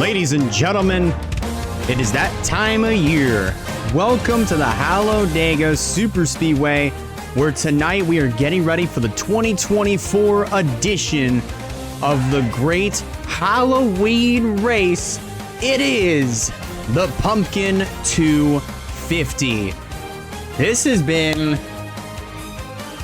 Ladies and gentlemen, it is that time of year. Welcome to the Talladega Superspeedway, where tonight we are getting ready for the 2024 edition of the great Halloween race. It is the Pumpkin 250. This has been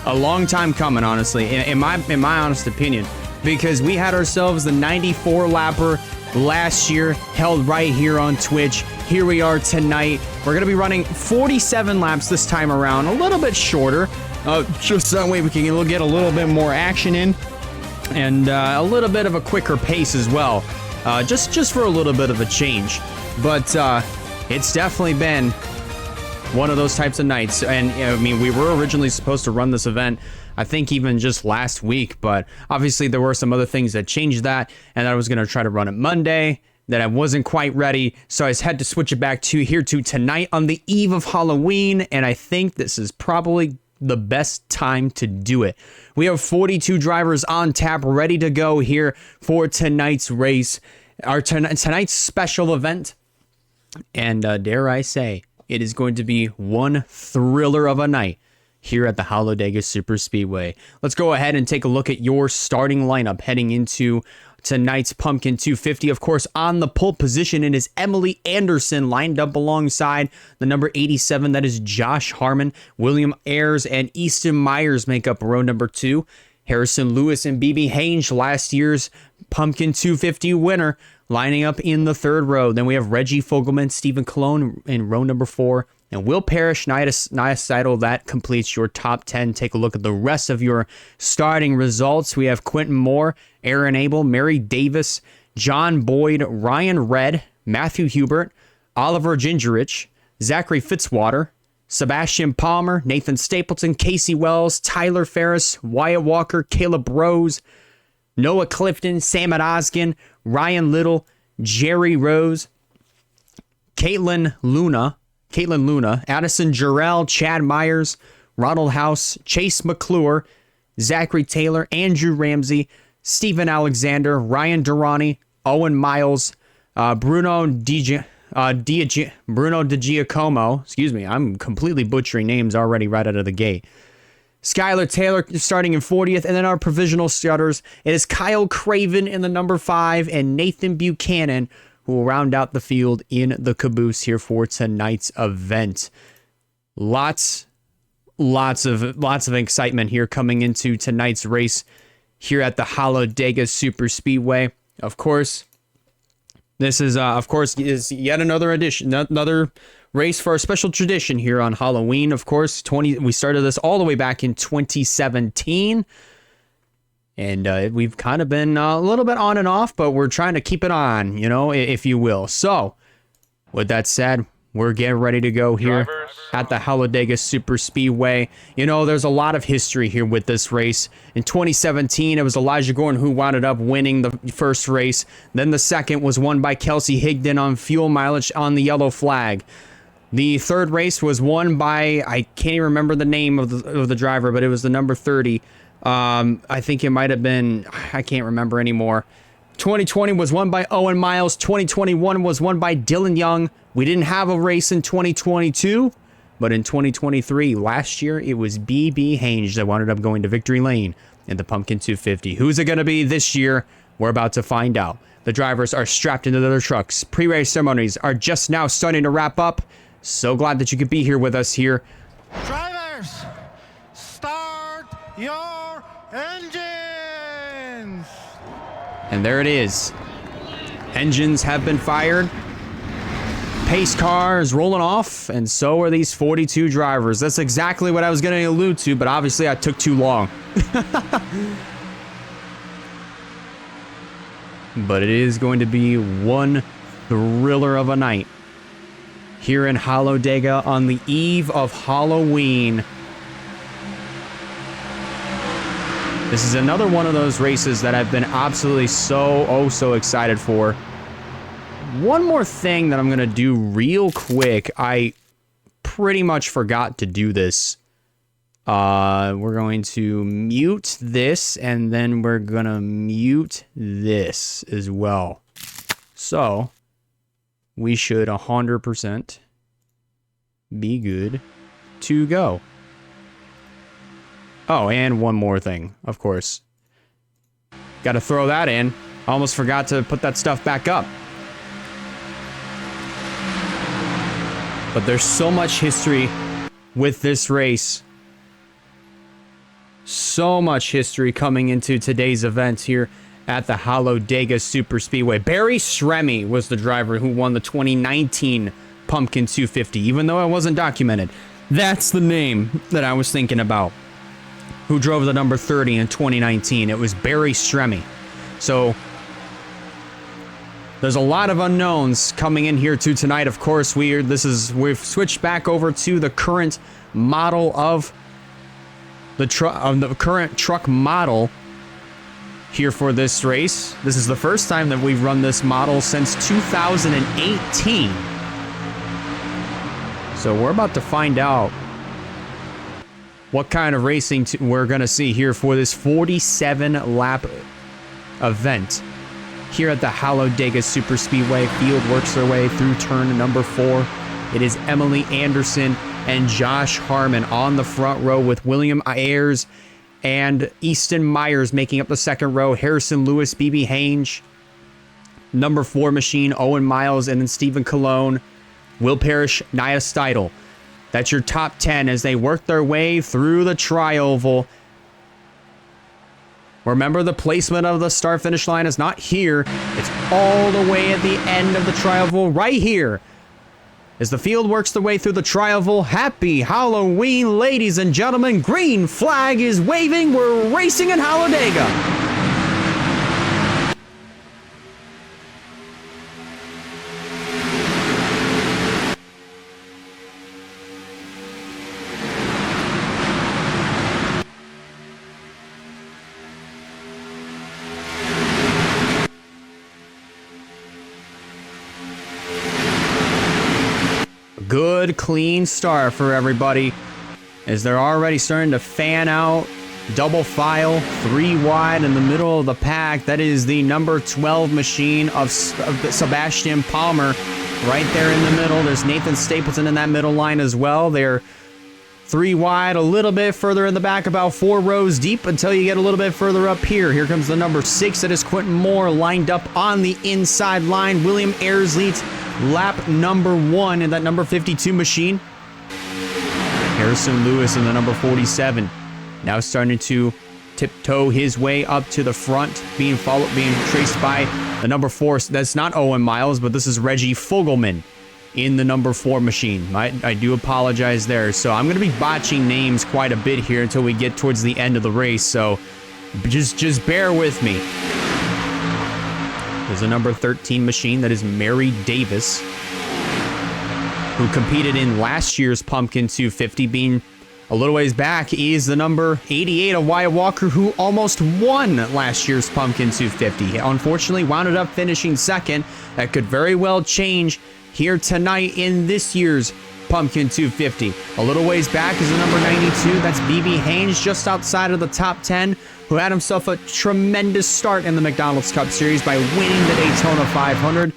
a long time coming, honestly, in my honest opinion, because we had ourselves the 94 lapper last year, held right here on Twitch. Here we are tonight. We're going to be running 47 laps this time around, a little bit shorter, just that way we can get a little bit more action in, and a little bit of a quicker pace as well, just for a little bit of a change. But it's definitely been one of those types of nights. And I mean, we were originally supposed to run this event, I think even just last week, but obviously there were some other things that changed that, and I was going to try to run it Monday, that I wasn't quite ready, so I just had to switch it back to tonight on the eve of Halloween, and I think this is probably the best time to do it. We have 42 drivers on tap, ready to go here for tonight's race, our tonight's special event, and dare I say, it is going to be one thriller of a night here at the Talladega Superspeedway. Let's go ahead and take a look at your starting lineup heading into tonight's Pumpkin 250. Of course, on the pole position, it is Emily Anderson lined up alongside the number 87. That is Josh Harmon. William Ayers and Easton Myers make up row number 2. Harrison Lewis and BB Hange, last year's Pumpkin 250 winner, lining up in the third row. Then we have Reggie Fogelman, Stephen Cologne in row number 4. And Will Parrish, Nia Seidel. That completes your top 10. Take a look at the rest of your starting results. We have Quentin Moore, Aaron Abel, Mary Davis, John Boyd, Ryan Redd, Matthew Hubert, Oliver Gingerich, Zachary Fitzwater, Sebastian Palmer, Nathan Stapleton, Casey Wells, Tyler Ferris, Wyatt Walker, Caleb Rose, Noah Clifton, Sam Oskin, Ryan Little, Jerry Rose, Caitlin Luna, Addison Jarrell, Chad Myers, Ronald House, Chase McClure, Zachary Taylor, Andrew Ramsey, Stephen Alexander, Ryan Durrani, Owen Miles, Bruno DiGiacomo. Excuse me, I'm completely butchering names already right out of the gate. Skylar Taylor starting in 40th, and then our provisional starters, it is Kyle Craven in the number 5 and Nathan Buchanan, who will round out the field in the caboose here for tonight's event. Lots of excitement here coming into tonight's race here at the Talladega Superspeedway. Of course, this is yet another edition, another race for our special tradition here on Halloween. Of course, we started this all the way back in 2017. And we've kind of been a little bit on and off, but we're trying to keep it on, if you will. So, with that said, we're getting ready to go here at the Talladega Superspeedway. There's a lot of history here with this race. In 2017, it was Elijah Gordon who wound up winning the first race. Then the second was won by Kelsey Higdon on fuel mileage on the yellow flag. The third race was won by, I can't even remember the name of the driver, but it was the number 30. I think it might have been, I can't remember anymore. 2020 was won by Owen Miles. 2021 was won by Dylan Young. We didn't have a race in 2022, but in 2023, last year, it was BB Hange that wound up going to victory lane in the Pumpkin 250. Who's it going to be this year? We're about to find out. The drivers are strapped into their trucks. Pre-race ceremonies are just now starting to wrap up. So glad that you could be here with us here. Drivers, start your engines! And there it is. Engines have been fired. Pace car is rolling off, and so are these 42 drivers. That's exactly what I was going to allude to, but obviously I took too long. But it is going to be one thriller of a night here in Talladega on the eve of Halloween. This is another one of those races that I've been absolutely so excited for. One more thing that I'm going to do real quick. I pretty much forgot to do this. We're going to mute this, and then we're going to mute this as well. So, we should 100% be good to go. Oh, and one more thing, of course. Got to throw that in. Almost forgot to put that stuff back up. But there's so much history with this race. So much history coming into today's event here at the Talladega Superspeedway. Barry Shremme was the driver who won the 2019 Pumpkin 250, even though it wasn't documented. That's the name that I was thinking about. Who drove the number 30 in 2019? It was Barry Shremme. So there's a lot of unknowns coming in here too tonight. Of course, we've switched back over to the current model of the current truck model here for this race. This is the first time that we've run this model since 2018. So we're about to find out what kind of racing we're going to see here for this 47-lap event here at the Talladega Superspeedway. Field works their way through turn number 4. It is Emily Anderson and Josh Harmon on the front row, with William Ayers and Easton Myers making up the second row. Harrison Lewis, BB Hange, number 4 machine, Owen Miles, and then Stephen Colon, Will Parrish, Nia Steidel. That's your top 10 as they work their way through the tri-oval. Remember, the placement of the start-finish line is not here. It's all the way at the end of the tri-oval right here. As the field works their way through the tri-oval, happy Halloween, ladies and gentlemen. Green flag is waving. We're racing in Talladega. Good, clean start for everybody, as they're already starting to fan out. Double file, 3 wide in the middle of the pack. That is the number 12 machine of Sebastian Palmer right there in the middle. There's Nathan Stapleton in that middle line as well. They're 3 wide, a little bit further in the back, about 4 rows deep until you get a little bit further up here. Here comes the number 6. That is Quentin Moore lined up on the inside line. William Ayers leads lap number 1 in that number 52 machine. Harrison Lewis in the number 47. Now starting to tiptoe his way up to the front, being traced by the number 4. That's not Owen Miles, but this is Reggie Fogelman in the number 4 machine. I do apologize there. So I'm going to be botching names quite a bit here until we get towards the end of the race. So just bear with me. There's a number 13 machine. That is Mary Davis, who competed in last year's Pumpkin 250, being a little ways back. He is the number 88 of Wyatt Walker, who almost won last year's Pumpkin 250. He unfortunately wound up finishing second. That could very well change here tonight in this year's Pumpkin 250. A little ways back is the number 92. That's BB Hange, just outside of the top 10, who had himself a tremendous start in the McDonald's Cup Series by winning the Daytona 500.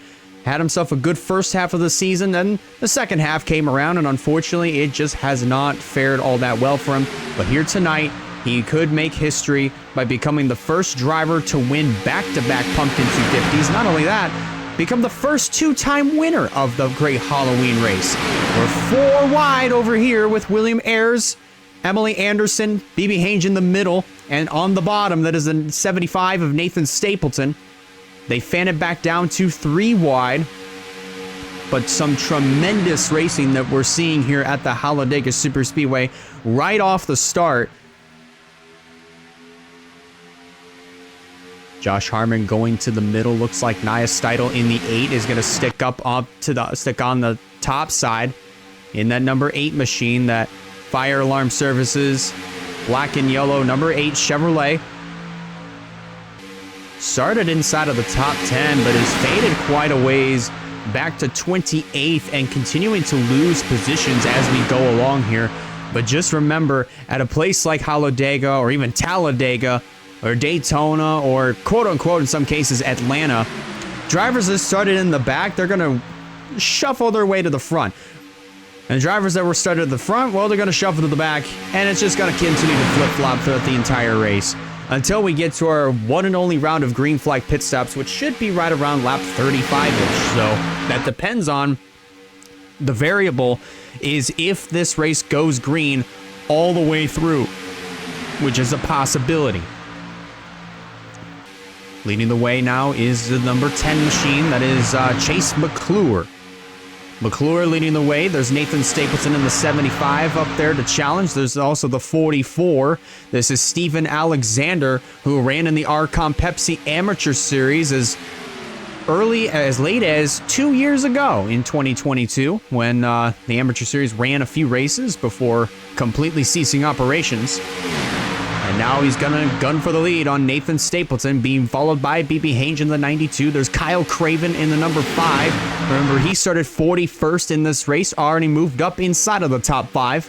Had himself a good first half of the season, then the second half came around, and unfortunately it just has not fared all that well for him. But here tonight, he could make history by becoming the first driver to win back-to-back Pumpkin 250s. Not only that, become the first 2-time winner of the Great Halloween Race. We're 4 wide over here with William Ayers, Emily Anderson, BB Hange in the middle, and on the bottom, that is the 75 of Nathan Stapleton. They fan it back down to 3 wide, but some tremendous racing that we're seeing here at the Talladega Superspeedway right off the start. Josh Harmon going to the middle. Looks like Nia Steidel in the 8 is going to stick on the top side in that number 8 machine, that Fire Alarm Services black and yellow number 8 Chevrolet. Started inside of the top 10, but has faded quite a ways back to 28th and continuing to lose positions as we go along here. But just remember, at a place like Talladega, or even Talladega, or Daytona, or quote-unquote in some cases Atlanta, drivers that started in the back, they're going to shuffle their way to the front. And drivers that were started at the front, well, they're going to shuffle to the back, and it's just going to continue to flip-flop throughout the entire race until we get to our one and only round of green flag pit stops, which should be right around lap 35-ish. So that depends on the variable is if this race goes green all the way through, which is a possibility. Leading the way now is the number 10 machine, that is Chase McClure. McClure leading the way. There's Nathan Stapleton in the 75 up there to challenge. There's also the 44. This is Steven Alexander, who ran in the Arcon Pepsi Amateur Series as late as 2 years ago in 2022, when the Amateur Series ran a few races before completely ceasing operations. And now he's gonna gun for the lead on Nathan Stapleton, being followed by BB Hange in the 92. There's Kyle Craven in the number 5. Remember, he started 41st in this race, already moved up inside of the top 5.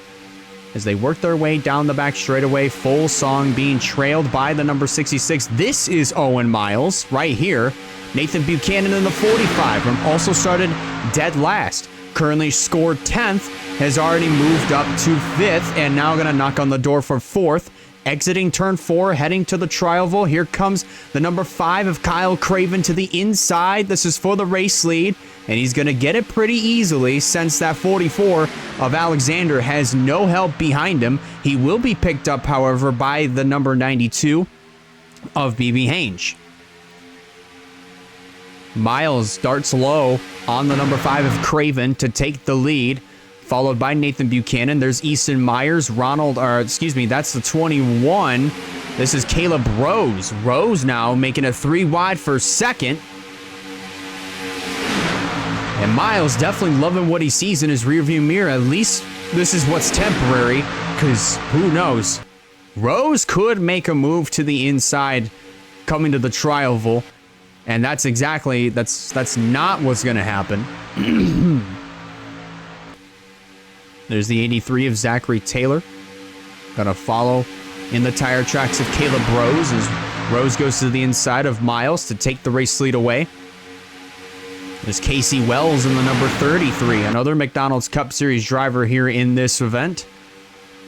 As they work their way down the back straightaway, Full Song being trailed by the number 66. This is Owen Miles right here. Nathan Buchanan in the 45, also started dead last. Currently scored 10th, has already moved up to 5th, and now gonna knock on the door for 4th. Exiting turn 4, heading to the Trioval. Here comes the number 5 of Kyle Craven to the inside. This is for the race lead, and he's going to get it pretty easily since that 44 of Alexander has no help behind him. He will be picked up, however, by the number 92 of BB Hange. Miles starts low on the number 5 of Craven to take the lead, followed by Nathan Buchanan. There's Easton Myers, that's the 21. This is Caleb Rose. Rose now making a 3 wide for second. And Miles definitely loving what he sees in his rearview mirror. At least this is what's temporary, because who knows? Rose could make a move to the inside coming to the Trioval, and that's not what's going to happen. There's the 83 of Zachary Taylor. Gonna follow in the tire tracks of Caleb Rose as Rose goes to the inside of Miles to take the race lead away. There's Casey Wells in the number 33, another McDonald's Cup Series driver here in this event.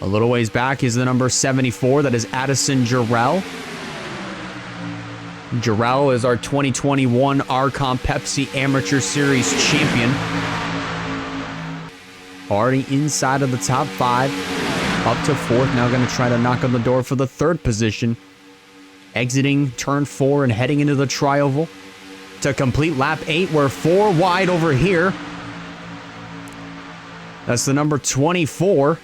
A little ways back is the number 74, that is Addison Jarrell. Jarrell is our 2021 Arcon Pepsi Amateur Series champion. Already inside of the top 5, up to 4th. Now going to try to knock on the door for the 3rd position. Exiting turn 4 and heading into the Trioval to complete lap 8. We're 4 wide over here. That's the number 24.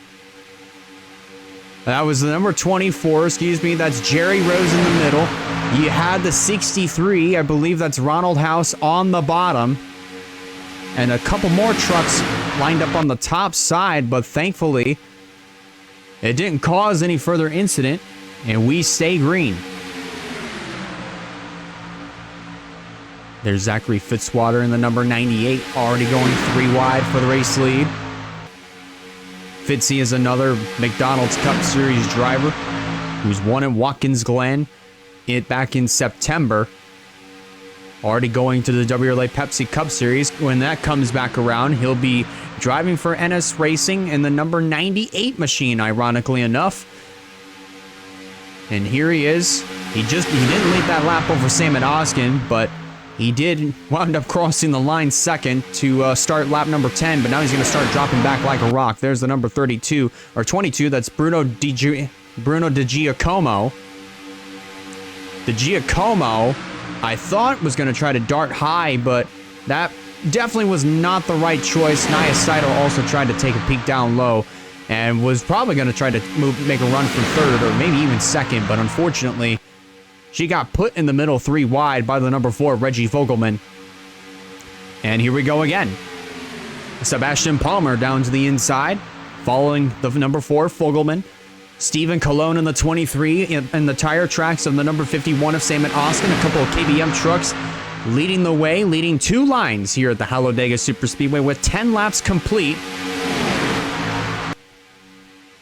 That was the number 24, That's Jerry Rose in the middle. You had the 63, I believe that's Ronald House on the bottom. And a couple more trucks lined up on the top side, but thankfully it didn't cause any further incident, and we stay green. There's Zachary Fitzwater in the number 98, already going 3 wide for the race lead. Fitzy is another McDonald's Cup Series driver who's won at Watkins Glen back in September. Already going to the WRLA Pepsi Cup Series. When that comes back around, he'll be driving for NS Racing in the number 98 machine, ironically enough. And here he is. He didn't lead that lap over Sam Oskin, but he did wound up crossing the line second to start lap number 10, but now he's going to start dropping back like a rock. There's the number 32, or 22, that's Bruno De Giacomo. De Giacomo, I thought was going to try to dart high, but that definitely was not the right choice. Naya Seidel also tried to take a peek down low and was probably going to try to make a run for 3rd or maybe even 2nd, but unfortunately, she got put in the middle 3 wide by the number 4, Reggie Fogelman. And here we go again. Sebastian Palmer down to the inside, following the number 4, Fogelman. Stephen Colon in the 23 in the tire tracks of the number 51 of Sam Oskin. A couple of KBM trucks leading the way, leading 2 lines here at the Talladega Superspeedway with 10 laps complete.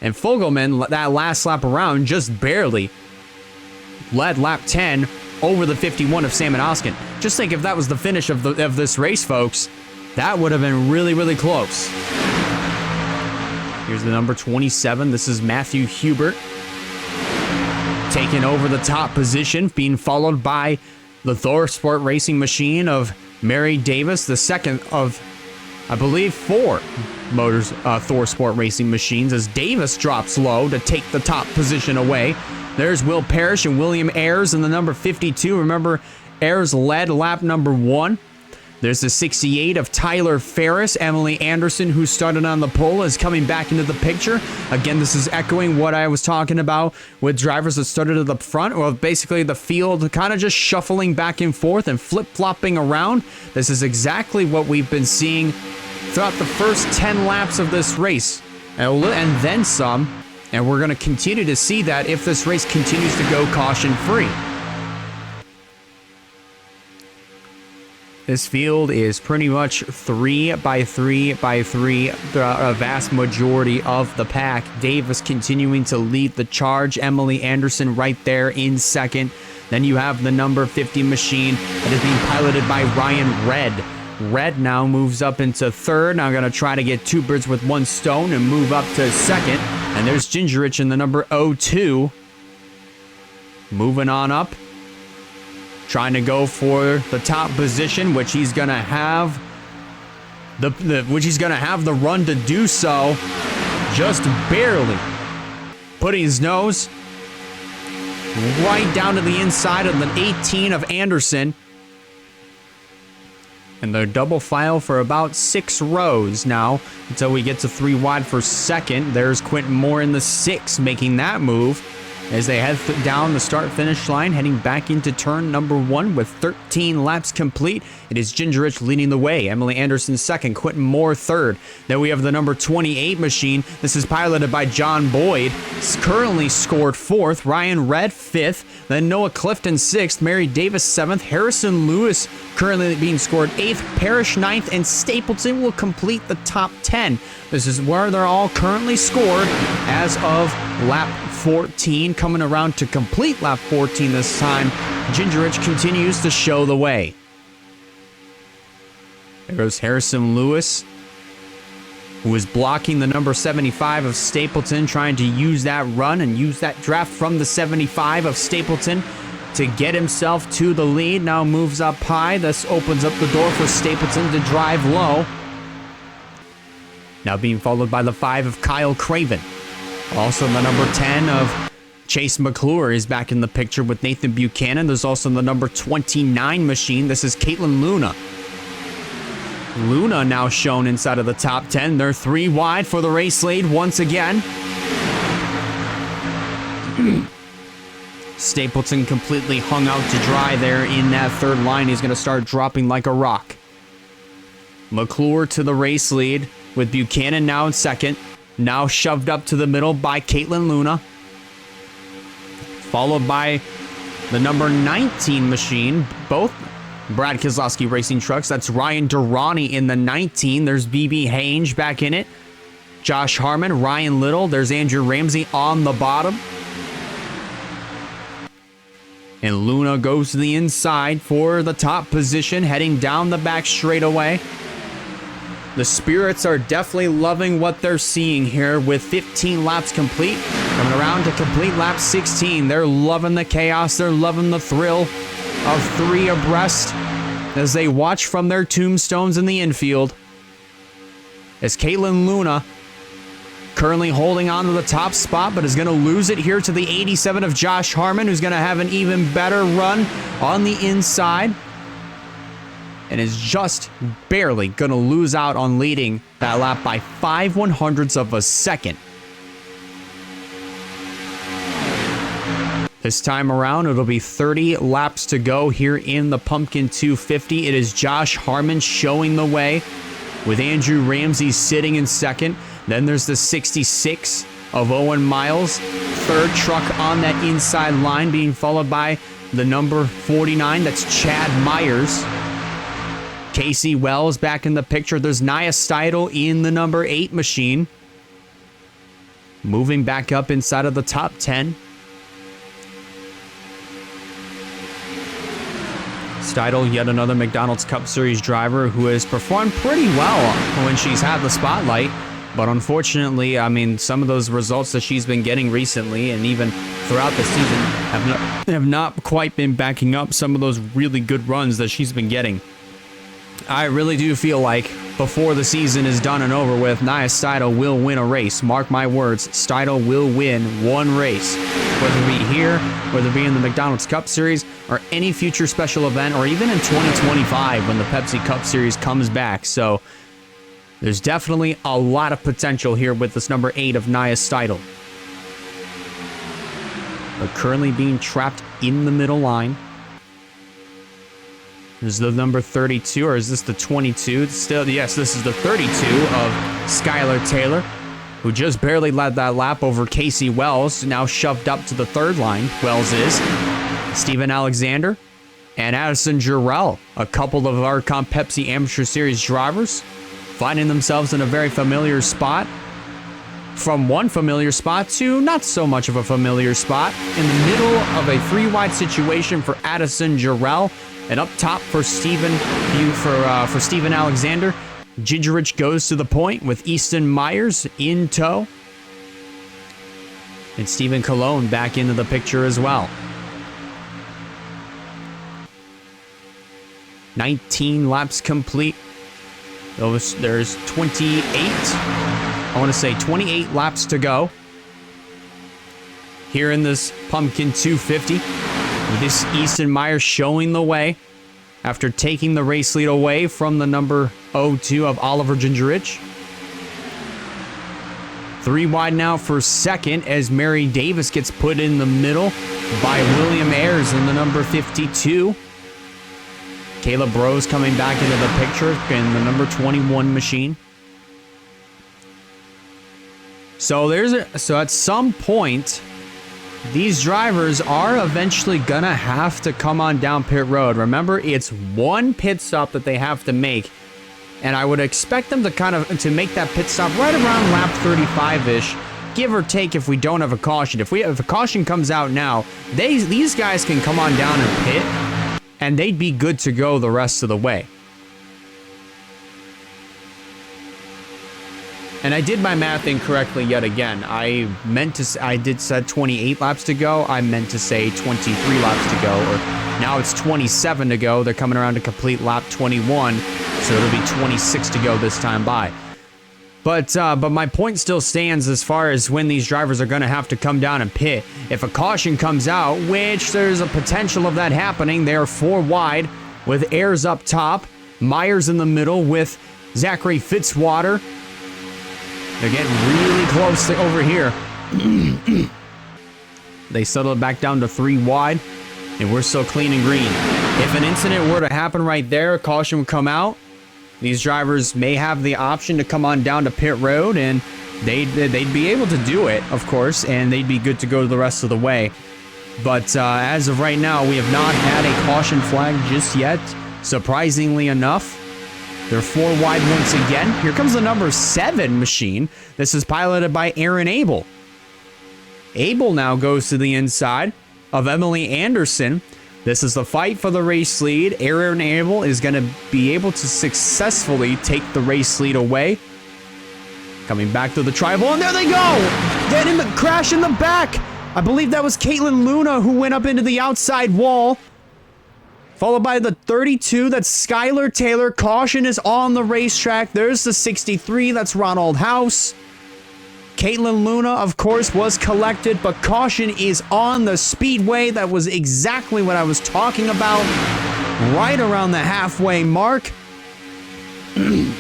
And Fogelman, that last lap around, just barely led lap 10 over the 51 of Sam Oskin. Just think if that was the finish of this race, folks, That would have been really, really close. Here's the number 27. This is Matthew Hubert taking over the top position, being followed by the Thor Sport Racing Machine of Mary Davis, the second of, I believe, 4 Thor Sport Racing Machines, as Davis drops low to take the top position away. There's Will Parrish and William Ayers in the number 52. Remember, Ayers led lap number 1. There's the 68 of Tyler Ferris. Emily Anderson, who started on the pole, is coming back into the picture. Again, this is echoing what I was talking about with drivers that started at the front, or basically the field kind of just shuffling back and forth and flip-flopping around. This is exactly what we've been seeing throughout the first 10 laps of this race, and then some. And we're going to continue to see that if this race continues to go caution-free. This field is pretty much 3 by 3 by 3, the vast majority of the pack. Davis continuing to lead the charge. Emily Anderson right there in second. Then you have the number 50 machine that is being piloted by Ryan Red. Red now moves up into third. Now I'm going to try to get 2 birds with 1 stone and move up to second. And there's Gingerich in the number 02. Moving on up. Trying to go for the top position, which he's going to have the run to do so. Just barely putting his nose right down to the inside of the 18 of Anderson. And they're double file for about 6 rows now until we get to 3 wide for second. There's Quentin Moore in the 6 making that move as they head down the start-finish line, heading back into turn number 1 with 13 laps complete. It is Gingerich leading the way. Emily Anderson second, Quentin Moore third. Then we have the number 28 machine. This is piloted by John Boyd. It's currently scored 4th. Ryan Red 5th. Then Noah Clifton 6th. Mary Davis 7th. Harrison Lewis currently being scored 8th. Parrish 9th. And Stapleton will complete the top 10. This is where they're all currently scored as of lap 14. Coming around to complete lap 14 this time, Gingerich continues to show the way. There goes Harrison Lewis, who is blocking the number 75 of Stapleton, trying to use that run and use that draft from the 75 of Stapleton to get himself to the lead. Now moves up high. This opens up the door for Stapleton to drive low. Now being followed by the 5 of Kyle Craven. Also the number 10 of Chase McClure is back in the picture with Nathan Buchanan. There's also the number 29 machine. This is Caitlin Luna. Luna now shown inside of the top 10. They're 3 wide for the race lead once again. Stapleton completely hung out to dry there in that third line. He's going to start dropping like a rock. McClure to the race lead with Buchanan now in second. Now shoved up to the middle by Caitlin Luna. Followed by the number 19 machine. Both Brad Keselowski Racing Trucks. That's Ryan Durrani in the 19. There's BB Hange back in it. Josh Harmon, Ryan Little. There's Andrew Ramsey on the bottom. And Luna goes to the inside for the top position, heading down the back straightaway. The Spirits are definitely loving what they're seeing here with 15 laps complete. Coming around to complete lap 16. They're loving the chaos. They're loving the thrill of 3 abreast as they watch from their tombstones in the infield. As Caitlin Luna currently holding on to the top spot, but is going to lose it here to the 87 of Josh Harmon, who's going to have an even better run on the inside. And is just barely going to lose out on leading that lap by 5/100ths of a second. This time around, it'll be 30 laps to go here in the Pumpkin 250. It is Josh Harmon showing the way with Andrew Ramsey sitting in second. Then there's the 66 of Owen Miles. Third truck on that inside line being followed by the number 49. That's Chad Myers. Casey Wells back in the picture. There's Nia Steidel in the number 8 machine. Moving back up inside of the top 10. It's Steidl, yet another McDonald's Cup Series driver who has performed pretty well when she's had the spotlight. But unfortunately, I mean, some of those results that she's been getting recently and even throughout the season have not quite been backing up some of those really good runs that she's been getting. I really do feel like before the season is done and over with, Nia Steidl will win a race. Mark my words, Steidl will win one race. Whether it be here, whether it be in the McDonald's Cup Series, or any future special event, or even in 2025 when the Pepsi Cup Series comes back. So there's definitely a lot of potential here with this number 8 of Nia Steidl. But currently being trapped in the middle line. This is the number 32, or is this the 22? Still, yes, this is the 32 of Skylar Taylor, who just barely led that lap over Casey Wells, now shoved up to the third line. Wells is Steven Alexander and Addison Jarrell, a couple of our Pepsi Amateur Series drivers, finding themselves in a very familiar spot. From one familiar spot to not so much of a familiar spot, in the middle of a 3-wide situation for Addison Jarrell. And up top for Steven Alexander, Gingerich goes to the point with Easton Myers in tow. And Stephen Colon back into the picture as well. 19 laps complete. There's 28. I want to say 28 laps to go here in this Pumpkin 250. This Easton Myers showing the way after taking the race lead away from the number 02 of Oliver Gingerich. 3 wide now for second as Mary Davis gets put in the middle by William Ayers in the number 52. Caleb Rose coming back into the picture in the number 21 machine. So at some point, these drivers are eventually gonna have to come on down pit road. Remember, it's one pit stop that they have to make, and I would expect them to make that pit stop right around lap 35-ish, give or take if we don't have a caution. If a caution comes out now, these guys can come on down and pit, and they'd be good to go the rest of the way. And I did my math incorrectly yet again. I did said 28 laps to go. I meant to say 23 laps to go. Or now it's 27 to go. They're coming around to complete lap 21. So it'll be 26 to go this time by. But my point still stands as far as when these drivers are going to have to come down and pit. If a caution comes out, which there's a potential of that happening, they're 4 wide with Ayers up top. Myers in the middle with Zachary Fitzwater. They're getting really close to over here. They settled back down to 3 wide, and we're still clean and green. If an incident were to happen right there, a caution would come out. These drivers may have the option to come on down to pit road, and they'd be able to do it, of course, and they'd be good to go the rest of the way. But as of right now, we have not had a caution flag just yet, surprisingly enough. They're 4 wide once again. Here comes the number 7 machine. This is piloted by Aaron Abel. Abel now goes to the inside of Emily Anderson. This is the fight for the race lead. Aaron Abel is going to be able to successfully take the race lead away. Coming back to the tribal, and there they go! Getting the crash in the back! I believe that was Caitlin Luna who went up into the outside wall. Followed by the 32, that's Skylar Taylor. Caution is on the racetrack. There's the 63, that's Ronald House. Caitlin Luna, of course, was collected, but caution is on the speedway. That was exactly what I was talking about. Right around the halfway mark. And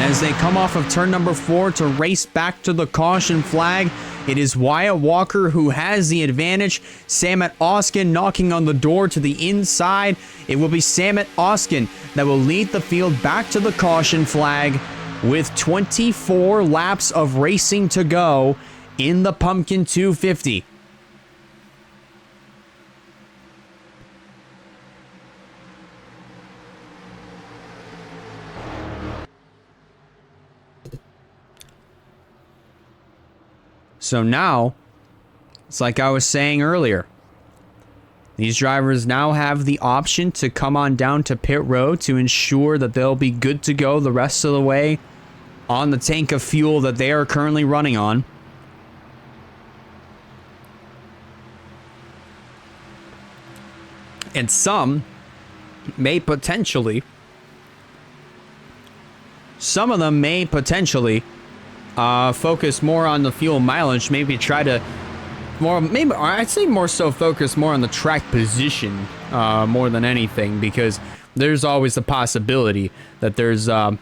as they come off of turn number 4 to race back to the caution flag, it is Wyatt Walker who has the advantage. Samet Oskin knocking on the door to the inside. It will be Samet Oskin that will lead the field back to the caution flag with 24 laps of racing to go in the Pumpkin 250. So now, it's like I was saying earlier. These drivers now have the option to come on down to pit road to ensure that they'll be good to go the rest of the way on the tank of fuel that they are currently running on. And some may potentially, some of them may potentially focus more on the fuel mileage, maybe try to maybe I'd say more so focus more on the track position more than anything, because there's always the possibility that there's so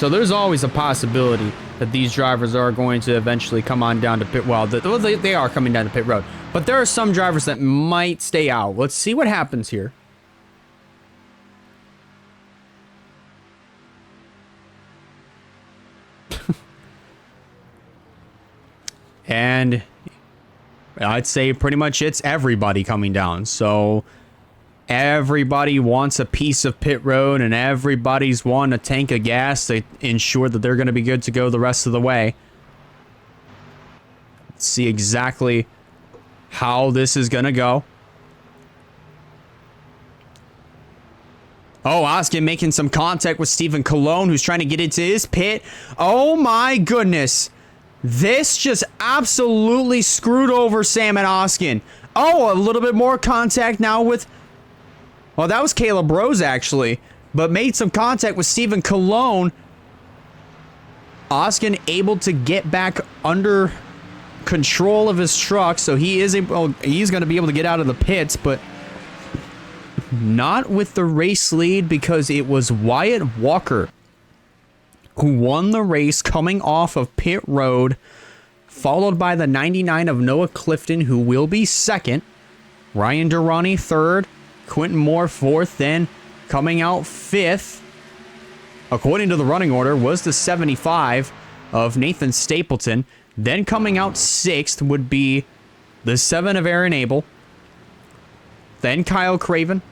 there's always a possibility that these drivers are going to eventually come on down to pit. Well, they are coming down to pit road, but there are some drivers that might stay out. Let's see what happens here. And I'd say pretty much it's everybody coming down. So everybody wants a piece of pit road, and everybody's wanting a tank of gas to ensure that they're going to be good to go the rest of the way. Let's see exactly how this is going to go. Oh, Oskin making some contact with Stephen Colon, who's trying to get into his pit. Oh my goodness. This just absolutely screwed over Sam and Oskin. Oh, a little bit more contact now with... Well, that was Caleb Rose, actually. But made some contact with Stephen Colon. Oskin able to get back under control of his truck. So he is able, he's going to be able to get out of the pits. But not with the race lead, because it was Wyatt Walker who won the race coming off of pit road, followed by the 99 of Noah Clifton, who will be second. Ryan Durrani third, Quentin Moore fourth, then coming out fifth, according to the running order, was the 75 of Nathan Stapleton. Then coming out sixth would be the 7 of Aaron Abel, then Kyle Craven,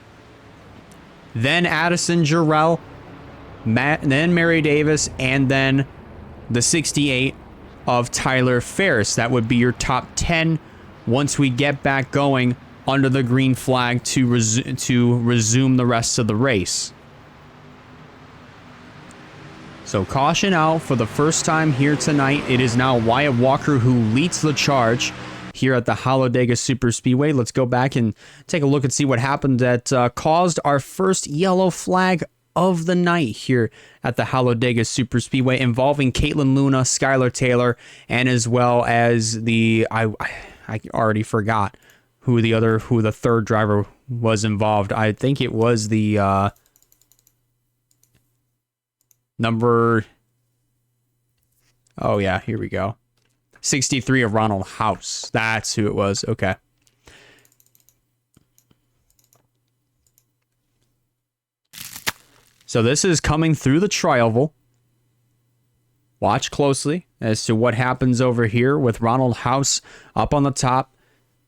then Addison Jarrell, then Mary Davis, and then the 68 of Tyler Ferris. That would be your top 10 once we get back going under the green flag to resume the rest of the race. So caution out for the first time here tonight. It is now Wyatt Walker who leads the charge here at the Talladega Superspeedway. Let's go back and take a look and see what happened that caused our first yellow flag of the night here at the Talladega Superspeedway, involving Caitlin Luna, Skylar Taylor, and as well as the I already forgot who the third driver was involved. I think it was the number. Oh yeah, here we go. 63 of Ronald House. That's who it was. Okay. So this is coming through the trioval. Watch closely as to what happens over here with Ronald House up on the top,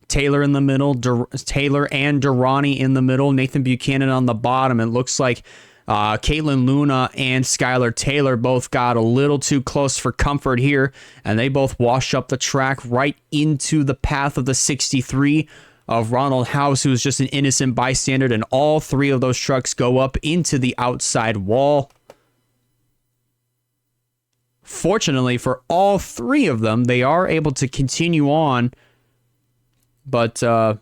Taylor in the middle, Taylor and Durrani in the middle, Nathan Buchanan on the bottom. It looks like Caitlin Luna and Skylar Taylor both got a little too close for comfort here, and they both washed up the track right into the path of the 63 of Ronald House, who is just an innocent bystander, and all three of those trucks go up into the outside wall. Fortunately for all three of them, they are able to continue on, but the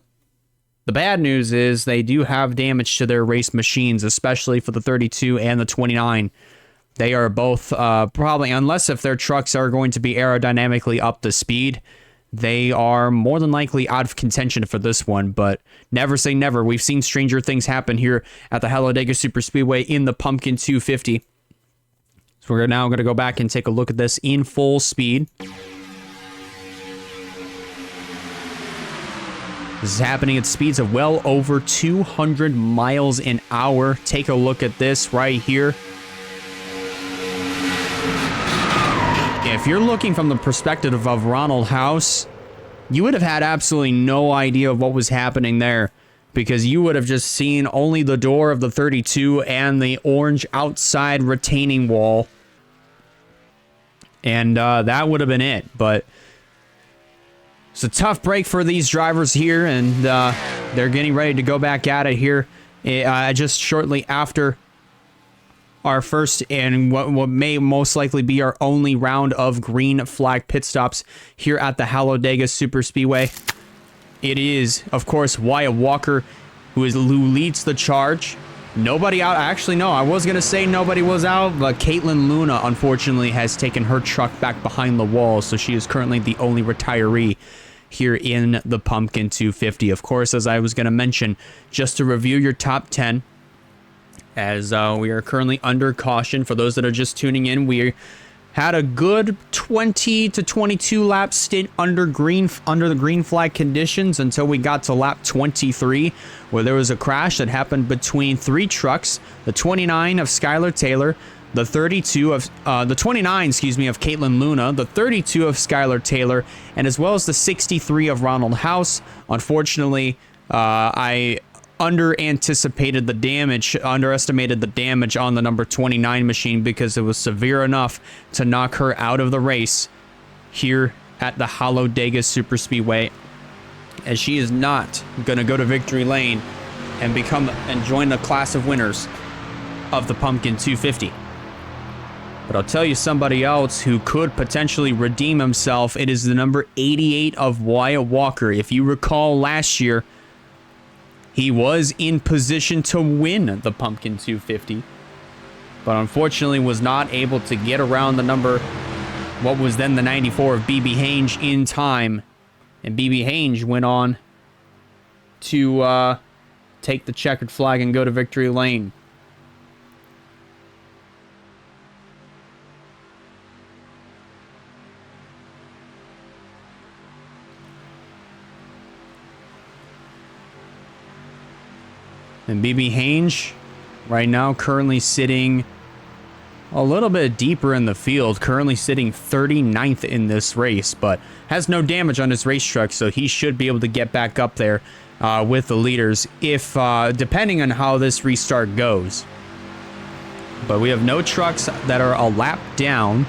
bad news is they do have damage to their race machines, especially for the 32 and the 29. They are both probably, unless if their trucks are going to be aerodynamically up to speed, they are more than likely out of contention for this one, but never say never. We've seen stranger things happen here at the Talladega Superspeedway in the Pumpkin 250. So we're now going to go back and take a look at this in full speed. This is happening at speeds of well over 200 miles an hour. Take a look at this right here. If you're looking from the perspective of Ronald House, you would have had absolutely no idea of what was happening there, because you would have just seen only the door of the 32 and the orange outside retaining wall. And that would have been it. But It's a tough break for these drivers here, and they're getting ready to go back at it here just shortly after our first and what may most likely be our only round of green flag pit stops here at the Talladega Superspeedway. It is, of course, Wyatt Walker who leads the charge. Nobody out. Actually, no, I was going to say nobody was out, but Caitlin Luna, unfortunately, has taken her truck back behind the wall, so she is currently the only retiree here in the Pumpkin 250. Of course, as I was going to mention, just to review your top 10, as we are currently under caution. For those that are just tuning in, we had a good 20 to 22 lap stint under the green flag conditions until we got to lap 23, where there was a crash that happened between three trucks: the 29 of Skylar Taylor, the 32 of the 29, excuse me, of Caitlin Luna, the 32 of Skylar Taylor, and as well as the 63 of Ronald House. Unfortunately, I underestimated the damage on the number 29 machine because it was severe enough to knock her out of the race here at the Talladega Superspeedway, as she is not going to go to victory lane and join the class of winners of the Pumpkin 250. But I'll tell you somebody else who could potentially redeem himself. It is the number 88 of Wyatt Walker. If you recall last year, he was in position to win the Pumpkin 250, but unfortunately was not able to get around the number, what was then the 94 of BB Hange, in time. And BB Hange went on to take the checkered flag and go to victory lane. And BB Hange, right now, currently sitting a little bit deeper in the field, currently sitting 39th in this race, but has no damage on his race truck, so he should be able to get back up there with the leaders, if depending on how this restart goes. But we have no trucks that are a lap down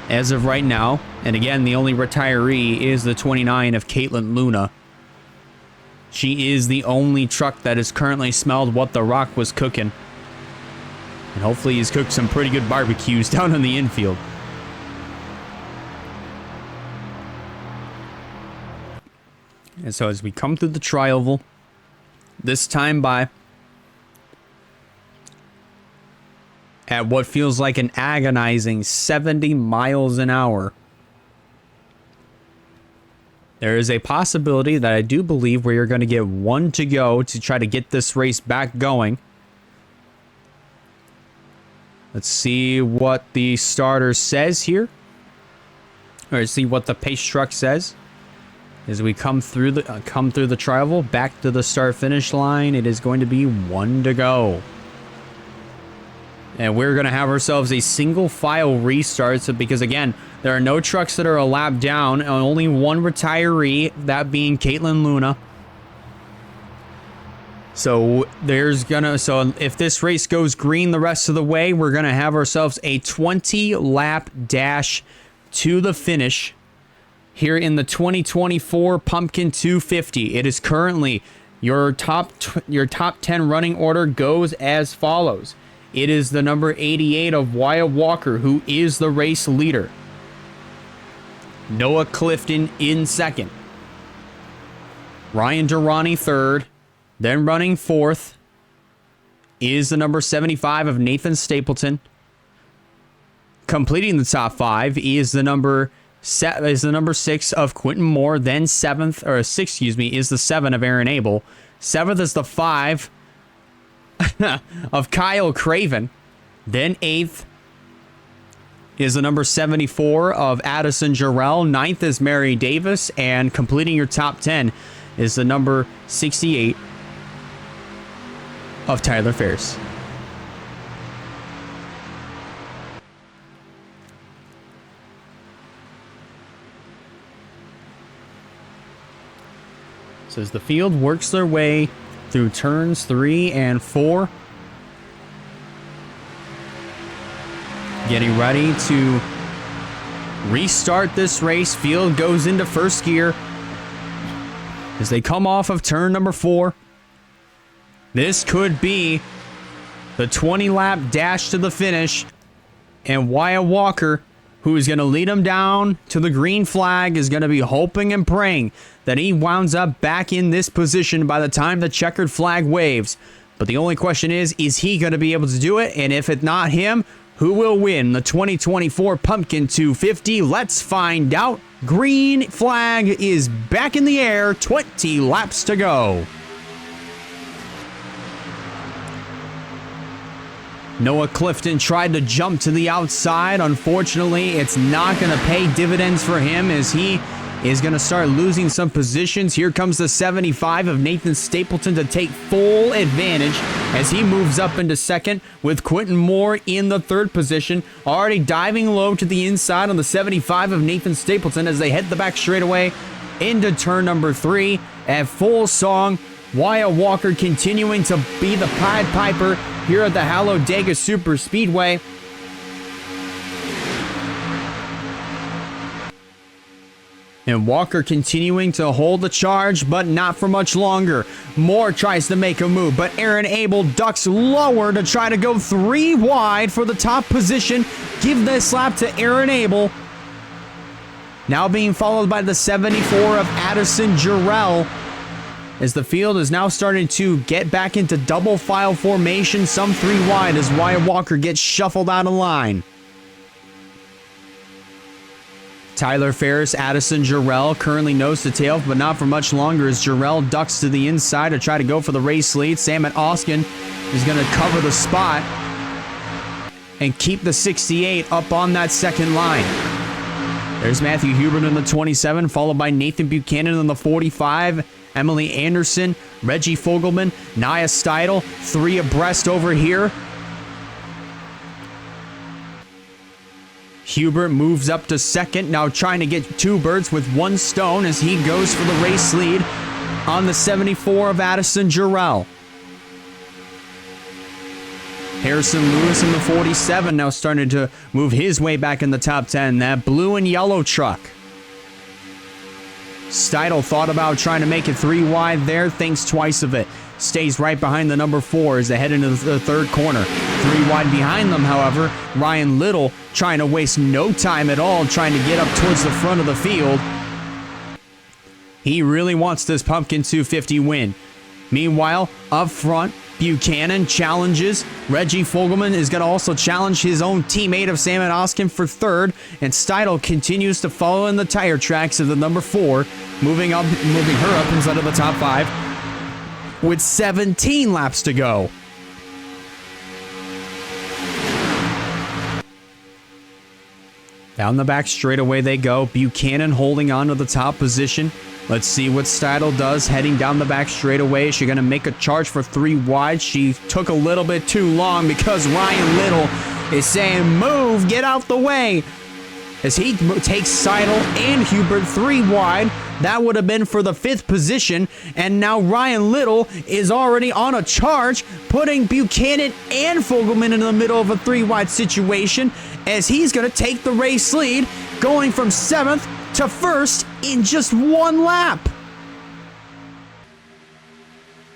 as of right now, and again, the only retiree is the 29 of Caitlin Luna. She is the only truck that has currently smelled what The Rock was cooking. And hopefully he's cooked some pretty good barbecues down in the infield. And so as we come through the tri-oval, this time by at what feels like an agonizing 70 miles an hour, there is a possibility that I do believe we are going to get one to go to try to get this race back going. Let's see what the starter says here. Or see what the pace truck says. As we come through the tri-oval back to the start finish line, it is going to be one to go. And we're going to have ourselves a single file restart, so because again, there are no trucks that are a lap down, and only one retiree, that being Caitlin Luna. So if this race goes green the rest of the way, we're going to have ourselves a 20 lap dash to the finish here in the 2024 Pumpkin 250. It is currently your top 10 running order goes as follows. It is the number 88 of Wyatt Walker, who is the race leader. Noah Clifton in second. Ryan Durrani third. Then running fourth is the number 75 of Nathan Stapleton. Completing the top five is the number 6 of Quentin Moore. Then seventh, or sixth, excuse me, is the 7 of Aaron Abel. Seventh is the 5 of Kyle Craven. Then 8th is the number 74 of Addison Jarrell. 9th is Mary Davis. And completing your top 10 is the number 68 of Tyler Ferris. So as the field works their way through turns 3 and 4, getting ready to restart this race. Field goes into first gear as they come off of turn number 4. This could be the 20-lap dash to the finish. And Wyatt Walker, who is going to lead him down to the green flag, is going to be hoping and praying that he winds up back in this position by the time the checkered flag waves. But the only question is he going to be able to do it? And if it's not him, who will win the 2024 Pumpkin 250? Let's find out. Green flag is back in the air. 20 laps to go. Noah Clifton tried to jump to the outside. Unfortunately, it's not going to pay dividends for him as he is going to start losing some positions. Here comes the 75 of Nathan Stapleton to take full advantage as he moves up into second with Quentin Moore in the third position. Already diving low to the inside on the 75 of Nathan Stapleton as they head the back straightaway into turn number 3 at full song. Wyatt Walker continuing to be the Pied Piper here at the Talladega Super Speedway. And Walker continuing to hold the charge, but not for much longer. Moore tries to make a move, but Aaron Abel ducks lower to try to go 3 wide for the top position. Give this lap to Aaron Abel. Now being followed by the 74 of Addison Jarrell, as the field is now starting to get back into double file formation, some 3 wide as Wyatt Walker gets shuffled out of line. Tyler Ferris, Addison Jarrell currently nose to tail, but not for much longer as Jarrell ducks to the inside to try to go for the race lead. Samet Oskin is going to cover the spot and keep the 68 up on that second line. There's Matthew Hubert in the 27, followed by Nathan Buchanan in the 45. Emily Anderson, Reggie Fogelman, Nia Steidel, 3 abreast over here. Hubert moves up to second, now trying to get 2 birds with 1 stone as he goes for the race lead on the 74 of Addison Jarrell. Harrison Lewis in the 47 now starting to move his way back in the top 10. That blue and yellow truck. Steidel thought about trying to make it 3 wide there, thinks twice of it. Stays right behind the number 4 as they head into the third corner. 3 wide behind them, however, Ryan Little trying to waste no time at all, trying to get up towards the front of the field. He really wants this Pumpkin 250 win. Meanwhile, up front, Buchanan challenges. Reggie Fogelman is going to also challenge his own teammate of Samet Oskin for third, and Steidel continues to follow in the tire tracks of the number 4, moving her up inside of the top 5 with 17 laps to go. Down the back straightaway they go. Buchanan holding on to the top position. Let's see what Steidel does heading down the back straightaway. Is she going to make a charge for 3 wide? She took a little bit too long because Ryan Little is saying, move, get out the way. As he takes Steidel and Hubert 3 wide. That would have been for the 5th position. And now Ryan Little is already on a charge, putting Buchanan and Fogelman in the middle of a 3 wide situation as he's going to take the race lead, going from 7th to 1st in just 1 lap.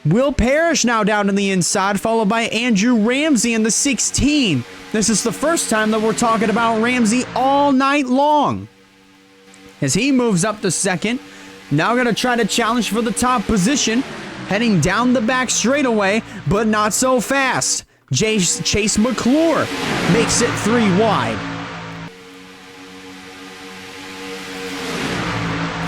Will Parrish now down to the inside, followed by Andrew Ramsey in the 16. This is the first time that we're talking about Ramsey all night long. As he moves up to 2nd, now going to try to challenge for the top position, heading down the back straightaway, but not so fast. Chase McClure makes it 3 wide.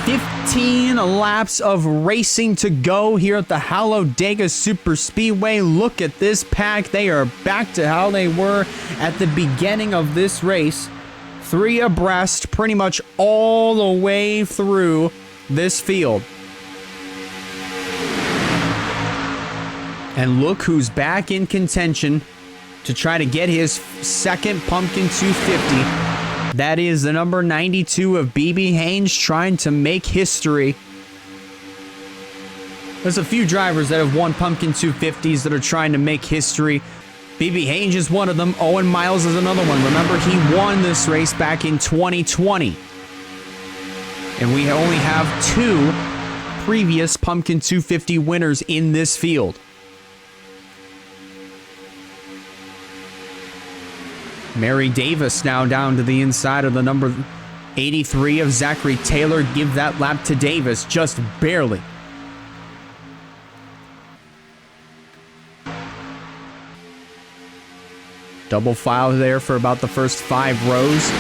15 laps of racing to go here at the Talladega Super Speedway. Look at this pack. They are back to how they were at the beginning of this race. 3 abreast pretty much all the way through this field. And look who's back in contention to try to get his 2nd Pumpkin 250. That is the number 92 of BB Haynes trying to make history. There's a few drivers that have won Pumpkin 250s that are trying to make history. BB Haynes is one of them. Owen Miles is another one. Remember, he won this race back in 2020. And we only have 2 previous Pumpkin 250 winners in this field. Mary Davis now down to the inside of the number 83 of Zachary Taylor. Give that lap to Davis, just barely. Double file there for about the first 5 rows.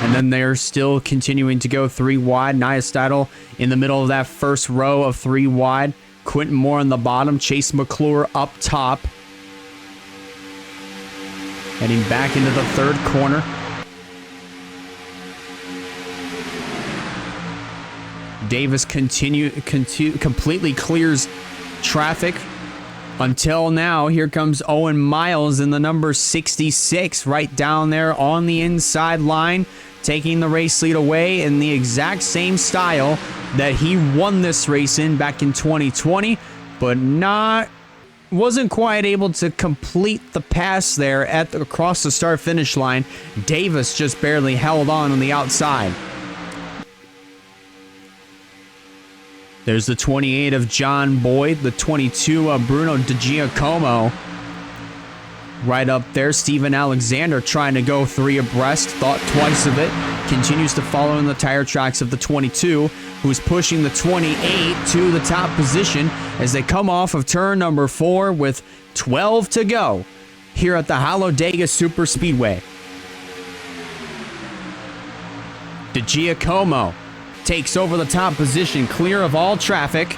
And then they're still continuing to go 3 wide. Nia Steidel in the middle of that first row of 3 wide. Quentin Moore on the bottom. Chase McClure up top. Heading back into the third corner. Davis completely clears traffic. Until now, here comes Owen Miles in the number 66, right down there on the inside line, taking the race lead away in the exact same style that he won this race in back in 2020, but wasn't quite able to complete the pass there across the start-finish line. Davis just barely held on the outside. There's the 28 of John Boyd, the 22 of Bruno DiGiacomo. Right up there, Steven Alexander trying to go 3 abreast, thought twice of it. Continues to follow in the tire tracks of the 22, who's pushing the 28 to the top position as they come off of turn number 4 with 12 to go here at the Talladega Super Speedway. DiGiacomo takes over the top position, clear of all traffic.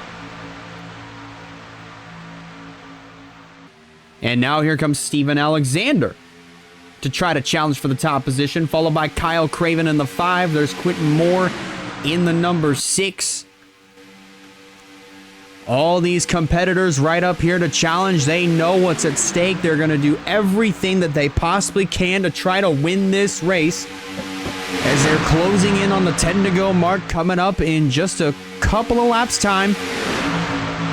And now here comes Steven Alexander to try to challenge for the top position, followed by Kyle Craven in the 5. There's Quentin Moore in the number 6. All these competitors right up here to challenge. They know what's at stake. They're going to do everything that they possibly can to try to win this race, as they're closing in on the 10 to go mark coming up in just a couple of laps time.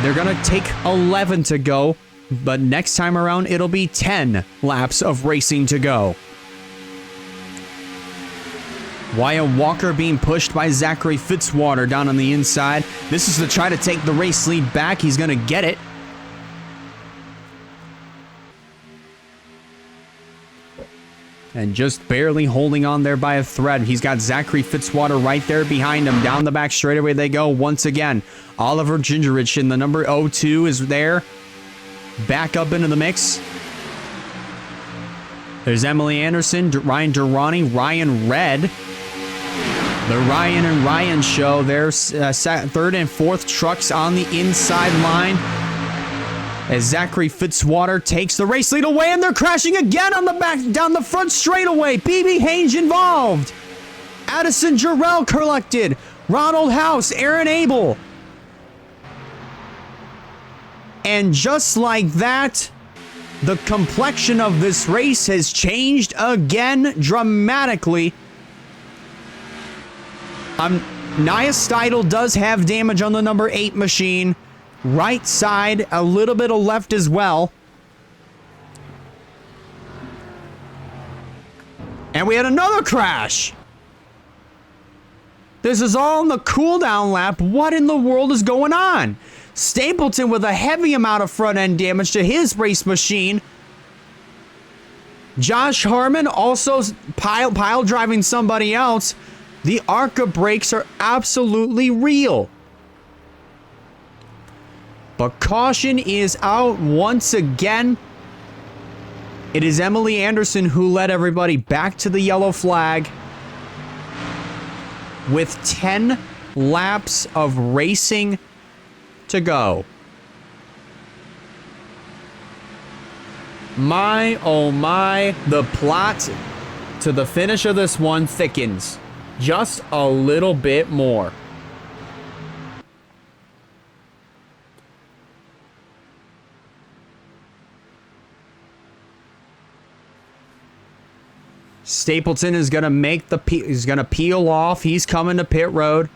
They're going to take 11 to go, but next time around it'll be 10 laps of racing to go. Wyatt Walker being pushed by Zachary Fitzwater down on the inside. This is to try to take the race lead back. He's going to get it. And just barely holding on there by a thread. He's got Zachary Fitzwater right there behind him. Down the back straightaway they go once again. Oliver Gingerich in the number 02 is there. Back up into the mix. There's Emily Anderson, Ryan Durrani, Ryan Red. The Ryan and Ryan show. There's third and fourth trucks on the inside line, as Zachary Fitzwater takes the race lead away, and they're crashing again on the back, down the front straightaway. BB Haynes involved. Addison Jarrell collected. Ronald House, Aaron Abel. And just like that, the complexion of this race has changed again dramatically. Nia Steidel does have damage on the number 8 machine. Right side, a little bit of left as well. And we had another crash. This is all in the cooldown lap. What in the world is going on? Stapleton with a heavy amount of front end damage to his race machine. Josh Harmon also pile driving somebody else. The ARCA brakes are absolutely real. But caution is out once again. It is Emily Anderson who led everybody back to the yellow flag with 10 laps of racing to go. My, oh my, the plot to the finish of this one thickens just a little bit more. Stapleton is going to make he's going to peel off. He's coming to pit road.